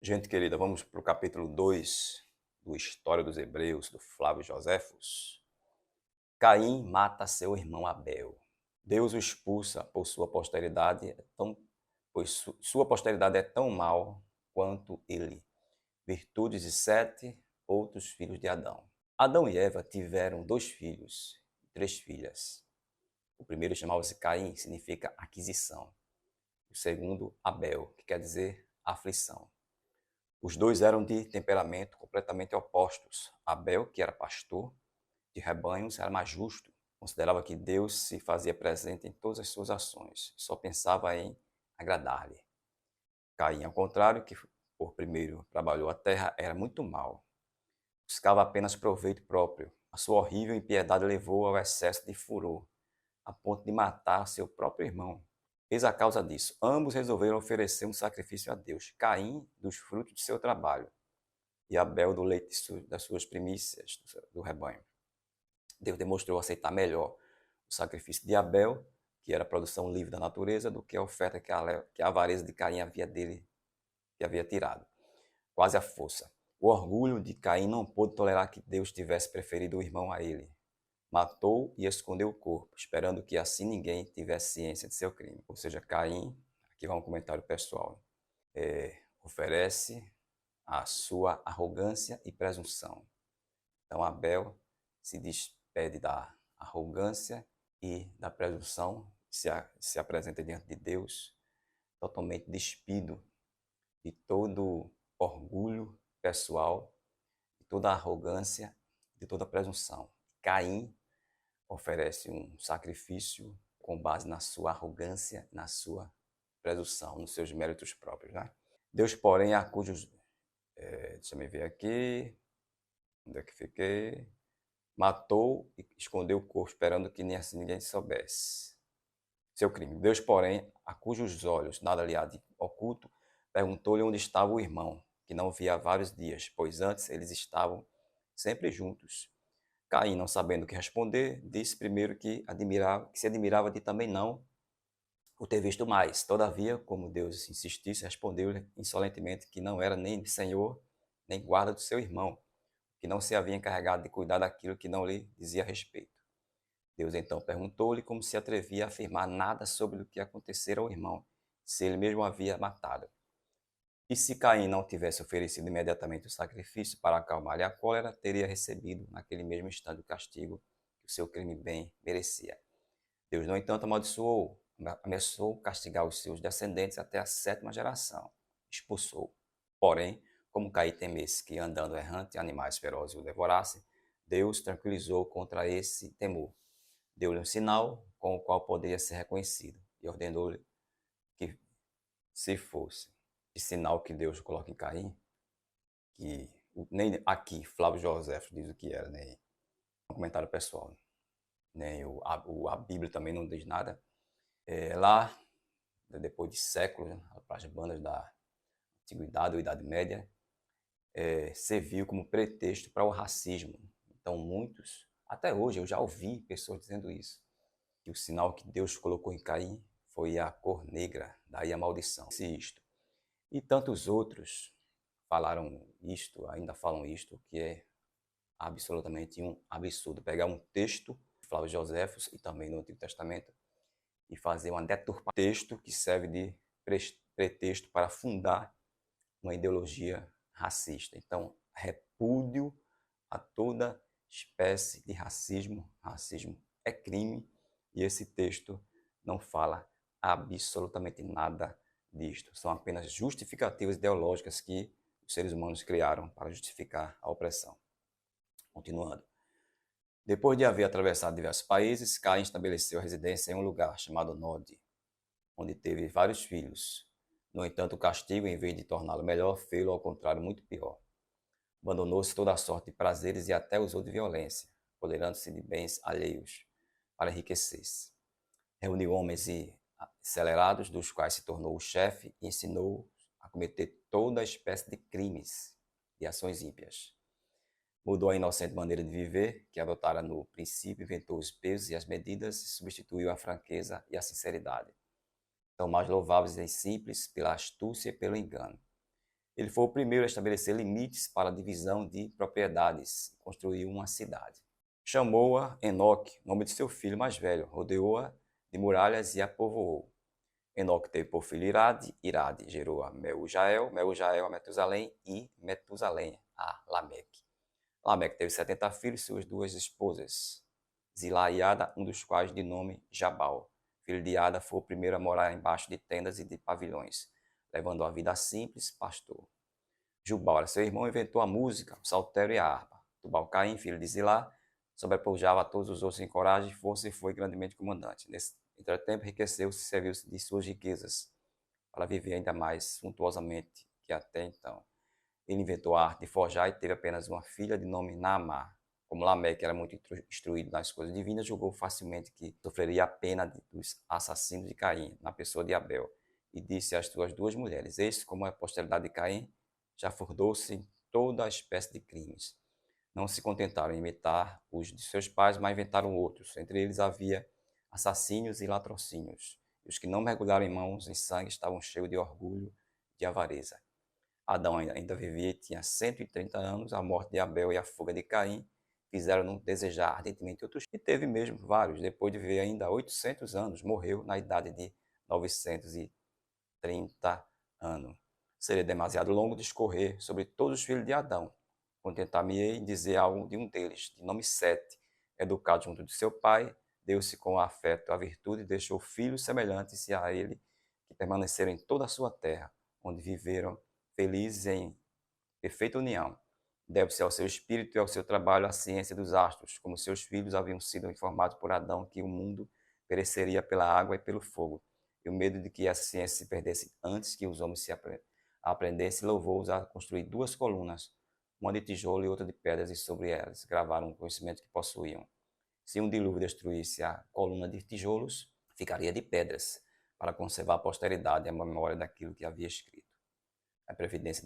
Gente querida, vamos para o capítulo 2 do História dos Hebreus, do Flávio Joséfos. Caim mata seu irmão Abel. Deus o expulsa por sua posteridade, pois sua posteridade é tão mal quanto ele. Virtudes de Sete, outros filhos de Adão. Adão e Eva tiveram 2 filhos e 3 filhas. O primeiro chamava-se Caim, que significa aquisição. O segundo, Abel, que quer dizer aflição. Os dois eram de temperamento completamente opostos. Abel, que era pastor de rebanhos, era mais justo. Considerava que Deus se fazia presente em todas as suas ações. Só pensava em agradar-lhe. Caim, ao contrário, que por primeiro trabalhou a terra, era muito mau. Buscava apenas proveito próprio. A sua horrível impiedade levou ao excesso de furor, a ponto de matar seu próprio irmão. Eis a causa disso. Ambos resolveram oferecer um sacrifício a Deus. Caim, dos frutos de seu trabalho, e Abel, do leite das suas primícias do rebanho. Deus demonstrou aceitar melhor o sacrifício de Abel, que era a produção livre da natureza, do que a oferta que a avareza de Caim havia tirado. Quase à força. O orgulho de Caim não pôde tolerar que Deus tivesse preferido o irmão a ele. Matou e escondeu o corpo, esperando que assim ninguém tivesse ciência de seu crime. Ou seja, Caim, aqui vai um comentário pessoal, oferece a sua arrogância e presunção. Então Abel se despede da arrogância e da presunção, se apresenta diante de Deus totalmente despido de todo orgulho pessoal, de toda arrogância, de toda presunção. Caim oferece um sacrifício com base na sua arrogância, na sua presunção, nos seus méritos próprios. Né? Deus, porém, acusa os... deixa eu ver aqui. Onde é que fiquei? Matou e escondeu o corpo, esperando que nem assim ninguém soubesse seu crime. Deus, porém, a cujos olhos nada lhe há de oculto, perguntou-lhe onde estava o irmão, que não via há vários dias, pois antes eles estavam sempre juntos. Caim, não sabendo o que responder, disse primeiro que se admirava de também não o ter visto mais. Todavia, como Deus insistisse, respondeu-lhe insolentemente que não era nem senhor, nem guarda do seu irmão, que não se havia encarregado de cuidar daquilo que não lhe dizia respeito. Deus então perguntou-lhe como se atrevia a afirmar nada sobre o que acontecera ao irmão, se ele mesmo havia matado. E se Caim não tivesse oferecido imediatamente o sacrifício para acalmar-lhe a cólera, teria recebido naquele mesmo instante o castigo que o seu crime bem merecia. Deus, no entanto, ameaçou castigar os seus descendentes até a 7ª geração. Expulsou. Porém, como Caim temesse que, andando errante, animais ferozes o devorassem, Deus tranquilizou contra esse temor. Deu-lhe um sinal com o qual poderia ser reconhecido e ordenou-lhe que, se fosse o sinal que Deus coloca em Caim, que nem aqui Flávio José diz o que era, nem um comentário pessoal, nem a Bíblia também não diz nada. Lá, depois de séculos, né, para as bandas da Antiguidade ou Idade Média, serviu como pretexto para o racismo. Então muitos, até hoje eu já ouvi pessoas dizendo isso, que o sinal que Deus colocou em Caim foi a cor negra, daí a maldição. Isto. E tantos outros falaram isto, ainda falam isto, que é absolutamente um absurdo. Pegar um texto de Flávio Joséfos e também no Antigo Testamento e fazer uma deturpação de texto que serve de pretexto para fundar uma ideologia racista. Então, repúdio a toda espécie de racismo. Racismo é crime e esse texto não fala absolutamente nada disto. São apenas justificativas ideológicas que os seres humanos criaram para justificar a opressão. Continuando. Depois de haver atravessado diversos países, Caim estabeleceu residência em um lugar chamado Nod, onde teve vários filhos. No entanto, o castigo, em vez de torná-lo melhor, fê-lo ao contrário muito pior. Abandonou-se toda a sorte de prazeres e até usou de violência, apoderando-se de bens alheios para enriquecer-se. Reuniu homens acelerados, dos quais se tornou o chefe, e ensinou a cometer toda a espécie de crimes e ações ímpias. Mudou a inocente maneira de viver, que adotara no princípio, inventou os pesos e as medidas e substituiu a franqueza e a sinceridade. Tão mais louváveis e simples pela astúcia e pelo engano. Ele foi o primeiro a estabelecer limites para a divisão de propriedades e construiu uma cidade. Chamou-a Enoque, nome de seu filho mais velho, rodeou-a de muralhas e a povoou. Enoque teve por filho Irade, Irade gerou a Meujael, Meujael a Metusalém e Metusalém a Lameque. Lameque teve 70 filhos e suas duas esposas, Zilá e Ada, um dos quais de nome Jabal. Filho de Ada foi o primeiro a morar embaixo de tendas e de pavilhões, levando a vida simples, pastor. Jubal, seu irmão, inventou a música, o saltério e a harpa. Tubal-Caim, filho de Zilá, sobrepujava a todos os outros em coragem, força e foi grandemente comandante. Nesse entretempo, enriqueceu-se e serviu-se de suas riquezas para viver ainda mais suntuosamente que até então. Ele inventou a arte de forjar e teve apenas uma filha de nome Naamá. Como Lameque era muito instruído nas coisas divinas, julgou facilmente que sofreria a pena dos assassinos de Caim, na pessoa de Abel, e disse às suas duas mulheres: eis como a posteridade de Caim já furdou-se em toda a espécie de crimes. Não se contentaram em imitar os de seus pais, mas inventaram outros. Entre eles havia assassínios e latrocínios. E os que não mergulharam em mãos em sangue estavam cheios de orgulho e de avareza. Adão ainda vivia e tinha 130 anos. A morte de Abel e a fuga de Caim fizeram-no desejar ardentemente outros. E teve mesmo vários. Depois de viver ainda 800 anos, morreu na idade de 930 anos. Seria demasiado longo discorrer sobre todos os filhos de Adão. Contentar-me-ei em dizer algo de um deles, de nome Sete, educado junto de seu pai, deu-se com afeto à virtude e deixou filhos semelhantes a ele, que permaneceram em toda a sua terra, onde viveram felizes em perfeita união. Deve-se ao seu espírito e ao seu trabalho a ciência dos astros, como seus filhos haviam sido informados por Adão que o mundo pereceria pela água e pelo fogo, e o medo de que essa ciência se perdesse antes que os homens se aprendessem, levou-os a construir duas colunas, uma de tijolo e outra de pedras, e sobre elas gravaram o conhecimento que possuíam. Se um dilúvio destruísse a coluna de tijolos, ficaria de pedras, para conservar a posteridade e a memória daquilo que havia escrito. A previdência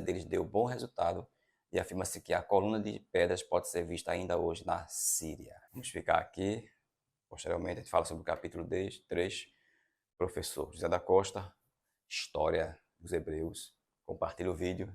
deles deu bom resultado e afirma-se que a coluna de pedras pode ser vista ainda hoje na Síria. Vamos ficar aqui. Posteriormente a gente fala sobre o capítulo 3. Professor José da Costa, História dos Hebreus. Compartilhe o vídeo